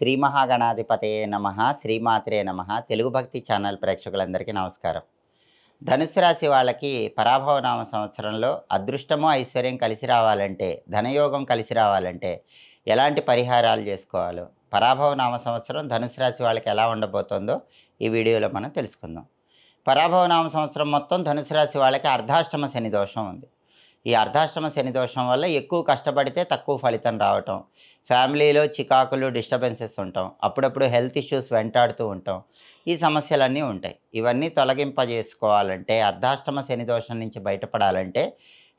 శ్రీ మహాగణాధిపతయే నమః, శ్రీమాత్రే నమః. తెలుగు భక్తి ఛానల్ ప్రేక్షకులందరికీ నమస్కారం. ధనుస్సు రాశి వాళ్ళకి పరాభవనామ సంవత్సరంలో అదృష్టము, ఐశ్వర్యం కలిసి రావాలంటే, ధనయోగం కలిసి రావాలంటే ఎలాంటి పరిహారాలు చేసుకోవాలో, పరాభవనామ సంవత్సరం ధనుసు రాశి వాళ్ళకి ఎలా ఉండబోతోందో ఈ వీడియోలో మనం తెలుసుకుందాం. పరాభవనామ సంవత్సరం మొత్తం ధనుసు రాశి వాళ్ళకి అర్ధాష్టమ శని దోషం ఉంది. ఈ అర్ధాష్టమ శని దోషం వల్ల ఎక్కువ కష్టపడితే తక్కువ ఫలితం రావటం, ఫ్యామిలీలో చికాకులు, డిస్టర్బెన్సెస్ ఉంటాం, అప్పుడప్పుడు హెల్త్ ఇష్యూస్ వెంటాడుతూ ఉంటాం. ఈ సమస్యలన్నీ ఉంటాయి. ఇవన్నీ తొలగింపజేసుకోవాలంటే, అర్ధాష్టమ శని దోషం నుంచి బయటపడాలంటే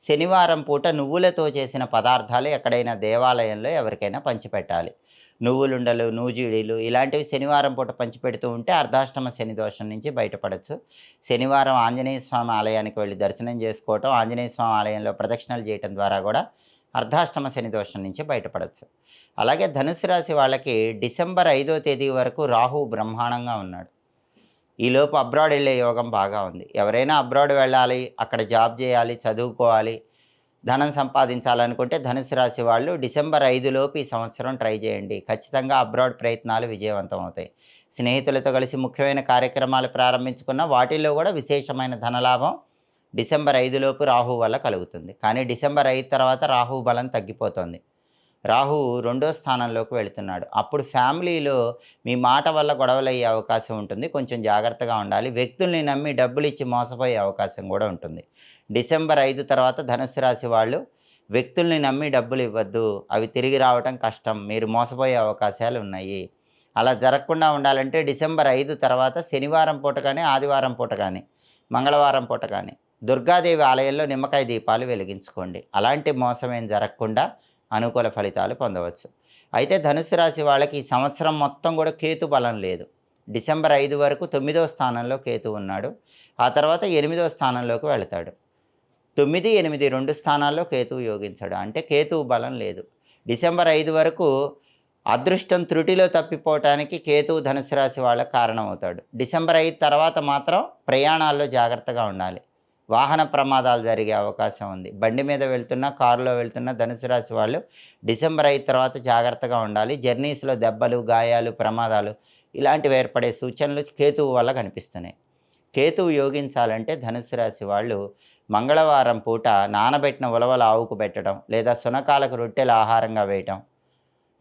శనివారం పూట నువ్వులతో చేసిన పదార్థాలు ఎక్కడైనా దేవాలయంలో ఎవరికైనా పంచిపెట్టాలి. నువ్వులుండలు, నూజిడీలు ఇలాంటివి శనివారం పూట పంచిపెడుతూ ఉంటే అర్ధాష్టమ శని దోషం నుంచి బయటపడవచ్చు. శనివారం ఆంజనేయ స్వామి ఆలయానికి వెళ్ళి దర్శనం చేసుకోవటం, ఆంజనేయ స్వామి ఆలయంలో ప్రదక్షిణలు చేయటం ద్వారా కూడా అర్ధాష్టమ శని దోషం నుంచి బయటపడవచ్చు. అలాగే ధనుసు రాశి వాళ్ళకి డిసెంబర్ 5వ తేదీ వరకు రాహువు బ్రహ్మాండంగా ఉన్నాడు. ఈలోపు అబ్రాడ్ వెళ్ళే యోగం బాగా ఉంది. ఎవరైనా అబ్రాడ్ వెళ్ళాలి, అక్కడ జాబ్ చేయాలి, చదువుకోవాలి, ధనం సంపాదించాలనుకుంటే ధనుసు రాశి వాళ్ళు డిసెంబర్ 5 లోపు ఈ సంవత్సరం ట్రై చేయండి. ఖచ్చితంగా అబ్రాడ్ ప్రయత్నాలు విజయవంతం అవుతాయి. స్నేహితులతో కలిసి ముఖ్యమైన కార్యక్రమాలు ప్రారంభించుకున్న వాటిల్లో కూడా విశేషమైన ధనలాభం డిసెంబర్ 5 లోపు రాహువు వల్ల కలుగుతుంది. కానీ డిసెంబర్ 5 తర్వాత రాహువు బలం తగ్గిపోతుంది. రాహువు 2వ స్థానంలోకి వెళుతున్నాడు. అప్పుడు ఫ్యామిలీలో మీ మాట వల్ల గొడవలయ్యే అవకాశం ఉంటుంది. కొంచెం జాగ్రత్తగా ఉండాలి. వ్యక్తుల్ని నమ్మి డబ్బులు ఇచ్చి మోసపోయే అవకాశం కూడా ఉంటుంది. డిసెంబర్ 5 తర్వాత ధనుసు రాశి వాళ్ళు వ్యక్తుల్ని నమ్మి డబ్బులు ఇవ్వద్దు. అవి తిరిగి రావటం కష్టం. మీరు మోసపోయే అవకాశాలు ఉన్నాయి. అలా జరగకుండా ఉండాలంటే డిసెంబర్ 5 తర్వాత శనివారం పూట కానీ, ఆదివారం పూట కానీ, మంగళవారం పూట కానీ దుర్గాదేవి ఆలయంలో నిమ్మకాయ దీపాలు వెలిగించుకోండి. అలాంటి మోసం ఏం జరగకుండా అనుకూల ఫలితాలు పొందవచ్చు. అయితే ధనుసు రాశి వాళ్ళకి ఈ సంవత్సరం మొత్తం కూడా కేతు బలం లేదు. డిసెంబర్ 5 వరకు 9వ స్థానంలో కేతు ఉన్నాడు. ఆ తర్వాత 8వ స్థానంలోకి వెళతాడు. 9, 8 2 స్థానాల్లో కేతువు యోగించాడు. అంటే కేతువు బలం లేదు. డిసెంబర్ 5 వరకు అదృష్టం త్రుటిలో తప్పిపోవటానికి కేతువు ధనుసు రాశి వాళ్ళకి కారణమవుతాడు. డిసెంబర్ 5 తర్వాత మాత్రం ప్రయాణాల్లో జాగ్రత్తగా ఉండాలి. వాహన ప్రమాదాలు జరిగే అవకాశం ఉంది. బండి మీద వెళ్తున్నా, కారులో వెళ్తున్నా ధనుసు రాశి వాళ్ళు డిసెంబర్ 5 తర్వాత జాగ్రత్తగా ఉండాలి. జర్నీస్లో దెబ్బలు, గాయాలు, ప్రమాదాలు ఇలాంటివి ఏర్పడే సూచనలు కేతువు వల్ల కనిపిస్తున్నాయి. కేతువు యోగించాలంటే ధనుసు రాశి వాళ్ళు మంగళవారం పూట నానబెట్టిన ఉలవల ఆవుకు పెట్టడం, లేదా సునకాలకు రొట్టెలు ఆహారంగా వేయటం,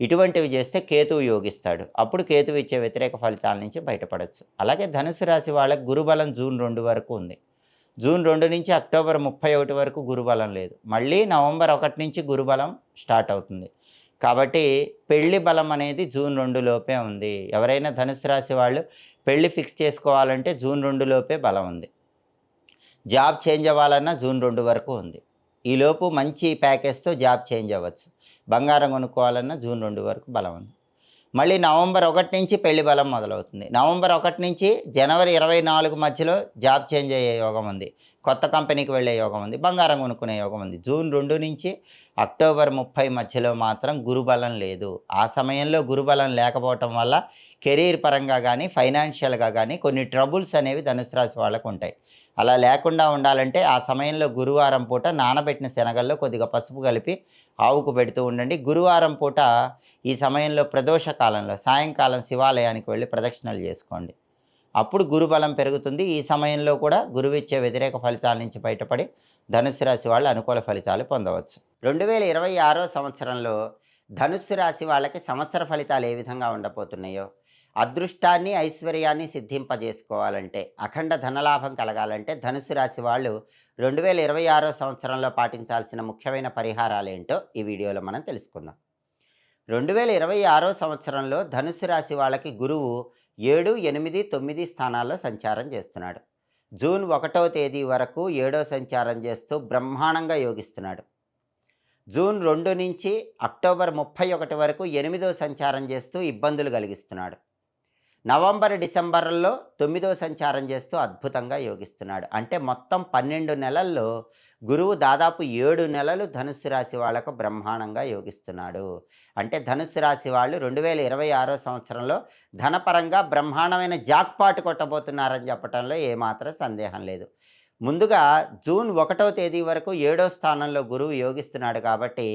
ఇటువంటివి చేస్తే కేతువు యోగిస్తాడు. అప్పుడు కేతువు ఇచ్చే వ్యతిరేక ఫలితాల నుంచి బయటపడవచ్చు. అలాగే ధనుసు రాశి వాళ్ళకి గురుబలం జూన్ 2 వరకు ఉంది. జూన్ 2 నుంచి అక్టోబర్ 31 వరకు గురుబలం లేదు. మళ్ళీ నవంబర్ 1 నుంచి గురుబలం స్టార్ట్ అవుతుంది. కాబట్టి పెళ్లి బలం అనేది జూన్ 2 లోపే ఉంది. ఎవరైనా ధనుసు రాశి వాళ్ళు పెళ్లి ఫిక్స్ చేసుకోవాలంటే జూన్ 2 లోపే బలం ఉంది. జాబ్ చేంజ్ అవ్వాలన్నా జూన్ 2 వరకు ఉంది. ఈలోపు మంచి ప్యాకేజ్తో జాబ్ చేంజ్ అవ్వచ్చు. బంగారం కొనుక్కోవాలన్నా జూన్ 2 వరకు బలం ఉంది. మళ్ళీ నవంబర్ 1 నుంచి పెళ్లి బలం మొదలవుతుంది. నవంబర్ 1 నుంచి జనవరి 24 మధ్యలో జాబ్ చేంజ్ అయ్యే యోగం ఉంది. కొత్త కంపెనీకి వెళ్ళే యోగం ఉంది. బంగారం కొనుక్కునే యోగం ఉంది. జూన్ 2 నుంచి అక్టోబర్ 30 మధ్యలో మాత్రం గురుబలం లేదు. ఆ సమయంలో గురుబలం లేకపోవటం వల్ల కెరీర్ పరంగా కానీ, ఫైనాన్షియల్గా కానీ కొన్ని ట్రబుల్స్ అనేవి ధనుసు రాశి వాళ్ళకు ఉంటాయి. అలా లేకుండా ఉండాలంటే ఆ సమయంలో గురువారం పూట నానబెట్టిన శనగల్లో కొద్దిగా పసుపు కలిపి ఆవుకు పెడుతూ ఉండండి. గురువారం పూట ఈ సమయంలో ప్రదోష కాలంలో సాయంకాలం శివాలయానికి వెళ్ళి ప్రదక్షిణలు చేసుకోండి. అప్పుడు గురుబలం పెరుగుతుంది. ఈ సమయంలో కూడా గురువు ఇచ్చే వ్యతిరేక ఫలితాల నుంచి బయటపడి ధనుస్సు రాశి వాళ్ళు అనుకూల ఫలితాలు పొందవచ్చు. 2026 సంవత్సరంలో ధనుస్సు రాశి వాళ్ళకి సంవత్సర ఫలితాలు ఏ విధంగా ఉండబోతున్నాయో, అదృష్టాన్ని, ఐశ్వర్యాన్ని సిద్ధింపజేసుకోవాలంటే, అఖండ ధనలాభం కలగాలంటే ధనుస్సు రాశి వాళ్ళు 2026 సంవత్సరంలో పాటించాల్సిన ముఖ్యమైన పరిహారాలు ఏంటో ఈ వీడియోలో మనం తెలుసుకుందాం. 2026 సంవత్సరంలో ధనుస్సు రాశి వాళ్ళకి గురువు 7, 8, 9 స్థానాల్లో సంచారం చేస్తున్నాడు. జూన్ 1వ తేదీ వరకు 7వ సంచారం చేస్తూ బ్రహ్మాండంగా యోగిస్తున్నాడు. జూన్ 2 నుంచి అక్టోబర్ 31 వరకు 8వ సంచారం చేస్తూ ఇబ్బందులు కలిగిస్తున్నాడు. నవంబర్, డిసెంబర్లో 9వ సంచారం చేస్తూ అద్భుతంగా యోగిస్తున్నాడు. అంటే మొత్తం 12 నెలల్లో గురువు దాదాపు 7 నెలలు ధనుస్సు రాశి వాళ్ళకు బ్రహ్మాండంగా యోగిస్తున్నాడు. అంటే ధనుస్సు రాశి వాళ్ళు 2026 సంవత్సరంలో ధనపరంగా బ్రహ్మాండమైన జాక్పాట్ కొట్టబోతున్నారని చెప్పడంలో ఏమాత్రం సందేహం లేదు. ముందుగా జూన్ 1వ తేదీ వరకు 7వ స్థానంలో గురువు యోగిస్తున్నాడు కాబట్టి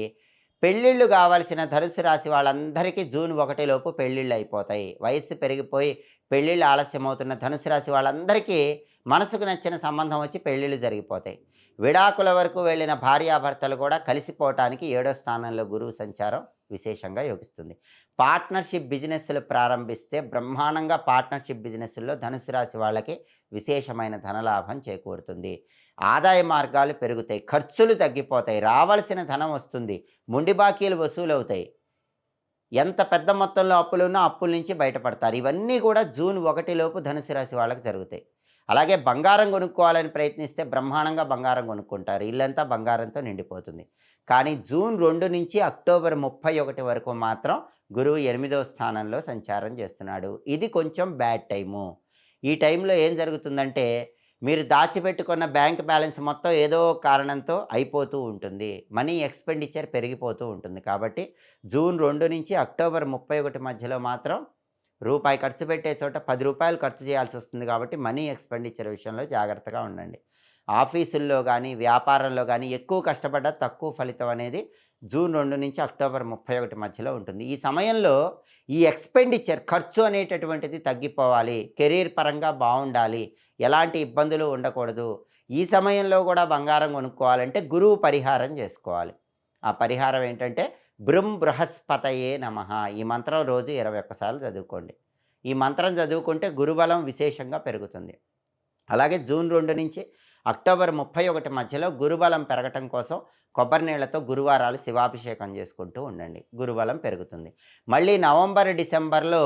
పెళ్ళిళ్ళు కావాల్సిన ధనుసు రాశి వాళ్ళందరికీ జూన్ 1 లోపు పెళ్ళిళ్ళు అయిపోతాయి. వయస్సు పెరిగిపోయి పెళ్ళిళ్ళు ఆలస్యమవుతున్న ధనుసు రాశి వాళ్ళందరికీ మనసుకు నచ్చిన సంబంధం వచ్చి పెళ్ళిళ్ళు జరిగిపోతాయి. విడాకుల వరకు వెళ్ళిన భార్యాభర్తలు కూడా కలిసిపోవటానికి 7వ స్థానంలో గురువు సంచారం విశేషంగా యోగిస్తుంది. పార్ట్నర్‌షిప్ బిజినెస్‌లు ప్రారంభిస్తే బ్రహ్మాండంగా పార్ట్నర్‌షిప్ బిజినెస్‌ల్లో ధనుసు రాశి వాళ్ళకి విశేషమైన ధనలాభం చేకూరుతుంది. ఆదాయ మార్గాలు పెరుగుతాయి. ఖర్చులు తగ్గిపోతాయి. రావాల్సిన ధనం వస్తుంది. మొండి బాకీలు వసూలవుతాయి. ఎంత పెద్ద మొత్తంలో అప్పులున్నా అప్పుల నుంచి బయటపడతారు. ఇవన్నీ కూడా జూన్ 1 లోపు ధనుసు రాశి వాళ్ళకి జరుగుతాయి. అలాగే బంగారం కొనుక్కోవాలని ప్రయత్నిస్తే బ్రహ్మాండంగా బంగారం కొనుక్కుంటారు. ఇల్లంతా బంగారంతో నిండిపోతుంది. కానీ జూన్ 2 నుంచి అక్టోబర్ 31 వరకు మాత్రం గురువు 8వ స్థానంలో సంచారం చేస్తున్నాడు. ఇది కొంచెం బ్యాడ్ టైము. ఈ టైంలో ఏం జరుగుతుందంటే మీరు దాచిపెట్టుకున్న బ్యాంక్ బ్యాలెన్స్ మొత్తం ఏదో ఒక కారణంతో అయిపోతూ ఉంటుంది. మనీ ఎక్స్‌పెండిచర్ పెరిగిపోతూ ఉంటుంది. కాబట్టి జూన్ 2 నుంచి అక్టోబర్ 31 మధ్యలో మాత్రం రూపాయి ఖర్చు పెట్టే చోట రూ. 10 ఖర్చు చేయాల్సొస్తుంది కాబట్టి మనీ ఎక్స్‌పెండిచర్ విషయంలో జాగ్రత్తగా ఉండండి. ఆఫీసుల్లో గానీ, వ్యాపారంలో గానీ ఎక్కువ కష్టపడ్డా తక్కువ ఫలితం అనేది జూన్ 2 నుంచి అక్టోబర్ 31 మధ్యలో ఉంటుంది. ఈ సమయంలో ఈ ఎక్స్‌పెండిచర్ ఖర్చు అనేటటువంటిది తగ్గిపోవాలి. కెరీర్ పరంగా బావుండాలి. ఎలాంటి ఇబ్బందులు ఉండకూడదు. ఈ సమయంలో కూడా బంగారం కొనుక్కోవాలంటే గురువు పరిహారం చేసుకోవాలి. ఆ పరిహారం ఏంటంటే బృహస్పతయే నమః. ఈ మంత్రం రోజు 21 సార్లు చదువుకోండి. ఈ మంత్రం చదువుకుంటే గురుబలం విశేషంగా పెరుగుతుంది. అలాగే జూన్ 2 నుంచి అక్టోబర్ 31 మధ్యలో గురుబలం పెరగటం కోసం కొబ్బరి నీళ్లతో గురువారాలు శివాభిషేకం చేసుకుంటూ ఉండండి. గురుబలం పెరుగుతుంది. మళ్ళీ నవంబర్, డిసెంబర్‌లో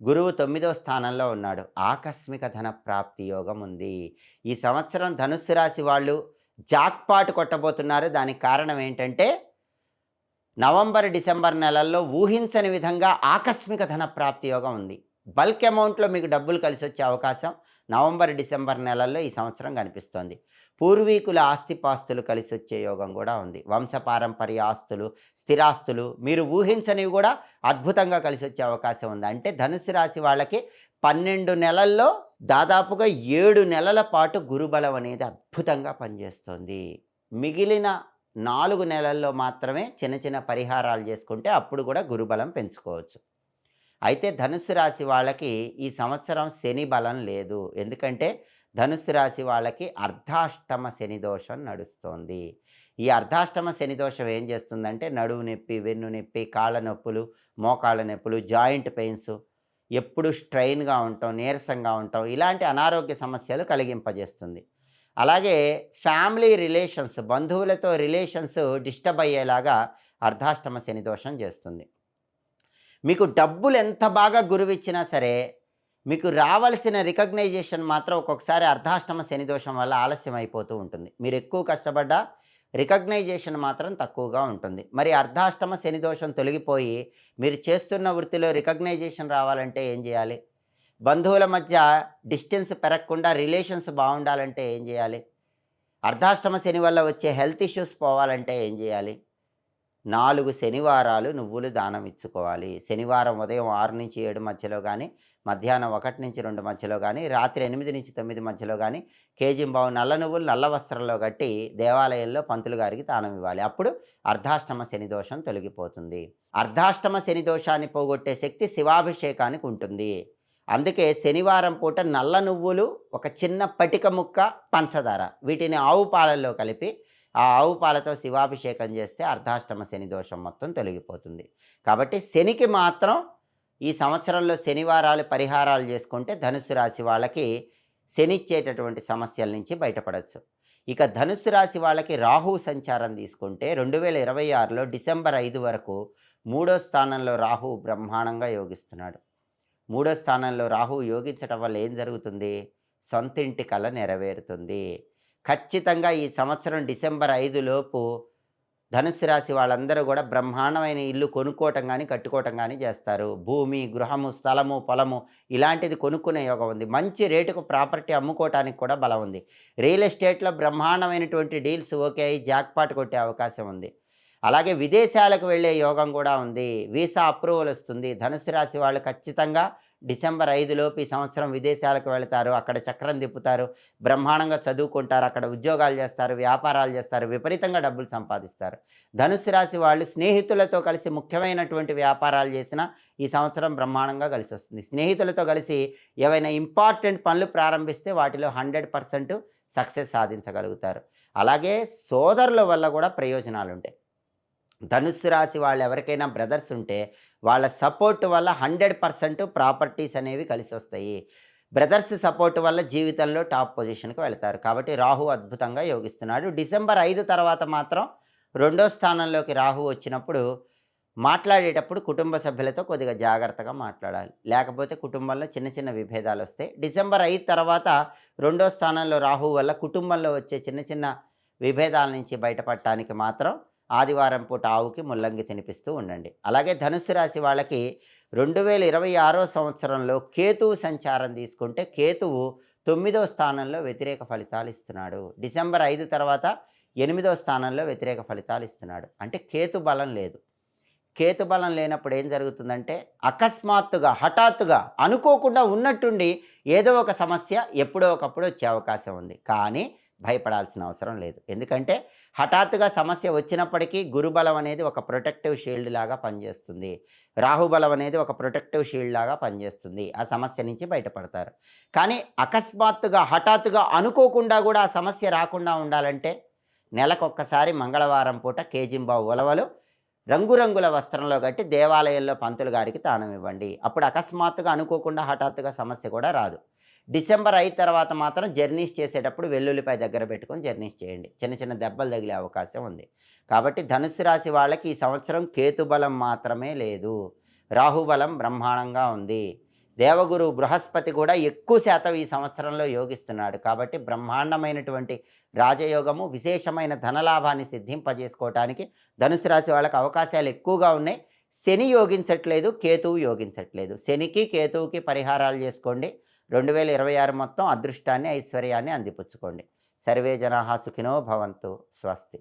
గురువు 9వ స్థానంలో ఉన్నాడు. ఆకస్మిక ధన ప్రాప్తి యోగం ఉంది. ఈ సంవత్సరం ధనుస్సు రాశి వాళ్ళు జాక్‌పాట్ కొట్టబోతున్నారు. దానికి కారణం ఏంటంటే నవంబర్, డిసెంబర్ నెలల్లో ఊహించని విధంగా ఆకస్మిక ధన ప్రాప్తి యోగం ఉంది. బల్క్ అమౌంట్‌లో మీకు డబ్బులు కలిసొచ్చే అవకాశం నవంబర్, డిసెంబర్ నెలల్లో ఈ సంవత్సరం కనిపిస్తోంది. పూర్వీకుల ఆస్తిపాస్తులు కలిసొచ్చే యోగం కూడా ఉంది. వంశపారంపర్య ఆస్తులు, స్థిరాస్తులు మీరు ఊహించనివి కూడా అద్భుతంగా కలిసొచ్చే అవకాశం ఉంది. అంటే ధనుసు రాశి వాళ్ళకి 12 నెలల్లో దాదాపుగా 7 నెలల పాటు గురుబలం అనేది అద్భుతంగా పనిచేస్తోంది. మిగిలిన 4 నెలల్లో మాత్రమే చిన్న చిన్న పరిహారాలు చేసుకుంటే అప్పుడు కూడా గురుబలం పెంచుకోవచ్చు. అయితే ధనుస్సు రాశి వాళ్ళకి ఈ సంవత్సరం శని బలం లేదు. ఎందుకంటే ధనుస్సు రాశి వాళ్ళకి అర్ధాష్టమ శని దోషం నడుస్తోంది. ఈ అర్ధాష్టమ శని దోషం ఏం చేస్తుందంటే నడుము నొప్పి, వెన్ను నొప్పి, కాళ్ళ నొప్పులు, మోకాళ్ళ నొప్పులు, జాయింట్ పెయిన్స్, ఎప్పుడు స్ట్రెయిన్‌గా ఉండటం, నీరసంగా ఉండటం ఇలాంటి అనారోగ్య సమస్యలు కలిగింపజేస్తుంది. అలాగే ఫ్యామిలీ రిలేషన్స్, బంధువులతో రిలేషన్స్ డిస్టర్బ్ అయ్యేలాగా అర్ధాష్టమ శని దోషం చేస్తుంది. మీకు డబ్బులు ఎంత బాగా గురువిచ్చినా సరే, మీకు రావాల్సిన రికగ్నైజేషన్ మాత్రం ఒక్కొక్కసారి అర్ధాష్టమ శని దోషం వల్ల ఆలస్యం అయిపోతూ ఉంటుంది. మీరు ఎక్కువ కష్టపడ్డా రికగ్నైజేషన్ మాత్రం తక్కువగా ఉంటుంది. మరి అర్ధాష్టమ శని దోషం తొలగిపోయి మీరు చేస్తున్న వృత్తిలో రికగ్నైజేషన్ రావాలంటే ఏం చేయాలి? బంధువుల మధ్య డిస్టెన్స్ పెరగకుండా రిలేషన్స్ బాగుండాలంటే ఏం చేయాలి? అర్ధాష్టమ శని వల్ల వచ్చే హెల్త్ ఇష్యూస్ పోవాలంటే ఏం చేయాలి? 4 శనివారాలు నువ్వులు దానం ఇచ్చుకోవాలి. శనివారం ఉదయం 6-7 మధ్యలో గానీ, మధ్యాహ్నం 1-2 మధ్యలో గానీ, రాత్రి 8-9 మధ్యలో గానీ, కేజింబావు నల్ల నువ్వులు నల్ల వస్త్రంలో కట్టి దేవాలయంలో పంతులు గారికి దానం ఇవ్వాలి. అప్పుడు అర్ధాష్టమ శని దోషం తొలగిపోతుంది. అర్ధాష్టమ శని దోషాన్ని పోగొట్టే శక్తి శివాభిషేకానికి ఉంటుంది. అందుకే శనివారం పూట నల్ల నువ్వులు, ఒక చిన్న పటిక ముక్క పంచదార వీటిని ఆవు పాలల్లో కలిపి ఆ ఆవు పాలతో శివాభిషేకం చేస్తే అర్ధాష్టమ శని దోషం మొత్తం తొలగిపోతుంది. కాబట్టి శనికి మాత్రం ఈ సంవత్సరంలో శనివారాలు పరిహారాలు చేసుకుంటే ధనుస్సు రాశి వాళ్ళకి శనిచ్చేటటువంటి సమస్యల నుంచి బయటపడవచ్చు. ఇక ధనుస్సు రాశి వాళ్ళకి రాహు సంచారం తీసుకుంటే 2026లో డిసెంబర్ 5 వరకు 3వ స్థానంలో రాహువు బ్రహ్మాండంగా యోగిస్తున్నాడు. 3వ స్థానంలో రాహువు యోగించటం వల్ల ఏం జరుగుతుంది? సొంతింటి కల నెరవేరుతుంది. ఖచ్చితంగా ఈ సంవత్సరం డిసెంబర్ 5 లోపు ధనుస్సు రాశి వాళ్ళందరూ కూడా బ్రహ్మాండమైన ఇల్లు కొనుక్కోవటం గానీ, కట్టుకోవటం గానీ చేస్తారు. భూమి, గృహము, స్థలము, పొలము ఇలాంటిది కొనుక్కునే యోగం ఉంది. మంచి రేటుకు ప్రాపర్టీ అమ్ముకోవటానికి కూడా బలం ఉంది. రియల్ ఎస్టేట్‌లో బ్రహ్మాండమైనటువంటి డీల్స్ ఓకే అయ్యి జాక్‌పాట్ కొట్టే అవకాశం ఉంది. అలాగే విదేశాలకు వెళ్ళే యోగం కూడా ఉంది. వీసా అప్రూవల్ వస్తుంది. ధనుస్సు రాశి వాళ్ళు ఖచ్చితంగా డిసెంబర్ 5 లోపు ఈ సంవత్సరం విదేశాలకు వెళతారు, అక్కడ చక్రం తిప్పుతారు, బ్రహ్మాండంగా చదువుకుంటారు, అక్కడ ఉద్యోగాలు చేస్తారు, వ్యాపారాలు చేస్తారు, విపరీతంగా డబ్బులు సంపాదిస్తారు. ధనుస్సు రాశి వాళ్ళు స్నేహితులతో కలిసి ముఖ్యమైనటువంటి వ్యాపారాలు చేసినా ఈ సంవత్సరం బ్రహ్మాండంగా కలిసొస్తుంది. స్నేహితులతో కలిసి ఏవైనా ఇంపార్టెంట్ పనులు ప్రారంభిస్తే వాటిలో 100% సక్సెస్ సాధించగలుగుతారు. అలాగే సోదరుల వల్ల కూడా ప్రయోజనాలుంటాయి. ధనుస్సు రాశి వాళ్ళు ఎవరికైనా బ్రదర్స్ ఉంటే వాళ్ళ సపోర్ట్ వల్ల 100% ప్రాపర్టీస్ అనేవి కలిసొస్తాయి. బ్రదర్స్ సపోర్ట్ వల్ల జీవితంలో టాప్ పొజిషన్‌కి వెళ్తారు. కాబట్టి రాహు అద్భుతంగా యోగిస్తున్నాడు. డిసెంబర్ 5 తర్వాత మాత్రం రెండో స్థానంలోకి రాహు వచ్చినప్పుడు మాట్లాడేటప్పుడు కుటుంబ సభ్యులతో కొద్దిగా జాగ్రత్తగా మాట్లాడాలి. లేకపోతే కుటుంబంలో చిన్న చిన్న విభేదాలొస్తాయి. డిసెంబర్ 5 తర్వాత రెండో స్థానంలో రాహు వల్ల కుటుంబంలో వచ్చే చిన్న చిన్న విభేదాల నుంచి బయటపడటానికి మాత్రం ఆదివారం పూట ఆవుకి ముల్లంగి తినిపిస్తూ ఉండండి. అలాగే ధనుస్సు రాశి వాళ్ళకి 2026 సంవత్సరంలో కేతువు సంచారం తీసుకుంటే కేతువు 9దో స్థానంలో వ్యతిరేక ఫలితాలు ఇస్తున్నాడు. డిసెంబర్ 5 తర్వాత 8దో స్థానంలో వ్యతిరేక ఫలితాలు ఇస్తున్నాడు. అంటే కేతు బలం లేదు. కేతు బలం లేనప్పుడు ఏం జరుగుతుందంటే అకస్మాత్తుగా, హఠాత్తుగా, అనుకోకుండా ఉన్నట్టుండి ఏదో ఒక సమస్య ఎప్పుడో ఒకప్పుడు వచ్చే అవకాశం ఉంది. కానీ భయపడాల్సిన అవసరం లేదు. ఎందుకంటే హఠాత్తుగా సమస్య వచ్చినప్పటికీ గురుబలం అనేది ఒక ప్రొటెక్టివ్ షీల్డ్ లాగా పనిచేస్తుంది. రాహుబలం అనేది ఒక ప్రొటెక్టివ్ షీల్డ్ లాగా పనిచేస్తుంది. ఆ సమస్య నుంచి బయటపడతారు. కానీ అకస్మాత్తుగా, హఠాత్తుగా, అనుకోకుండా కూడా ఆ సమస్య రాకుండా ఉండాలంటే నెలకొక్కసారి మంగళవారం పూట కేజింబావు ఉలవలు రంగురంగుల వస్త్రంలో కట్టి దేవాలయంలో పంతులు గారికి దానం ఇవ్వండి. అప్పుడు అకస్మాత్తుగా, అనుకోకుండా, హఠాత్తుగా సమస్య కూడా రాదు. డిసెంబర్ 5 తర్వాత మాత్రం జర్నీస్ చేసేటప్పుడు వెల్లుల్లిపాయ దగ్గర పెట్టుకొని జర్నీస్ చేయండి. చిన్న చిన్న దెబ్బలు తగిలే అవకాశం ఉంది. కాబట్టి ధనుస్సు రాశి వాళ్ళకి ఈ సంవత్సరం కేతుబలం మాత్రమే లేదు, రాహుబలం బ్రహ్మాండంగా ఉంది. దేవగురు బృహస్పతి కూడా ఎక్కువ శాతం ఈ సంవత్సరంలో యోగిస్తున్నాడు. కాబట్టి బ్రహ్మాండమైనటువంటి రాజయోగము, విశేషమైన ధనలాభాన్ని సిద్ధింపజేసుకోవటానికి ధనుసు రాశి వాళ్ళకి అవకాశాలు ఎక్కువగా ఉన్నాయి. శని యోగించట్లేదు, కేతువు యోగించట్లేదు. శనికి కేతువుకి పరిహారాలు చేసుకోండి. 2026 మొత్తం అదృష్టాన్ని, ఐశ్వర్యాన్ని అందిపుచ్చుకోండి. సర్వే జనాః సుఖినో భవంతు. స్వస్తి.